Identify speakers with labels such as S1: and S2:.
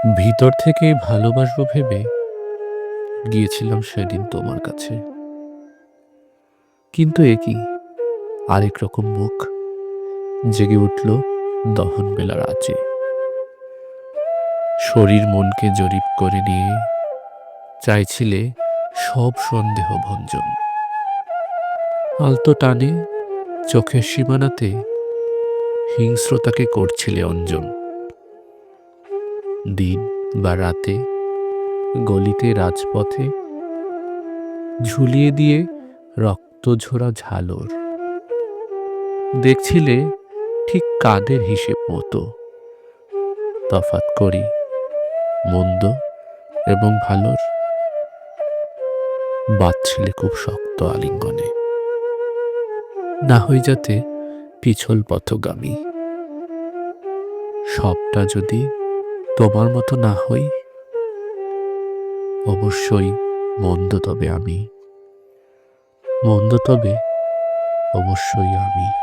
S1: ভিতর থেকেই ভালোবাসবো ভেবে গিয়েছিলাম সেদিন তোমার কাছে। কিন্তু এ কি, আরেক রকম মুখ জেগে উঠল দহন বেলার আঁচে। শরীর মনকে জরিপ করে নিয়ে চাইছিলে সব সন্দেহ ভঞ্জন। আলতো টানে চোখের সীমানাতে হিংস্রতাকে করছিলে অঞ্জন। দিন বা রাতে, গলিতে রাজপথে ঝুলিয়ে দিয়ে রক্ত ঝরা ঝালর দেখছিলে ঠিক কাদের হিসেব মতো। তফাৎ করি মন্দ এবং ভালোর, বাঁধছিলে খুব শক্ত আলিঙ্গনে। না হই যাতে পিছল পথগামী, সবটা যদি তোমার মতো না হই, অবশ্যই মন্দ তবে আমি, মন্দ তবে অবশ্যই আমি।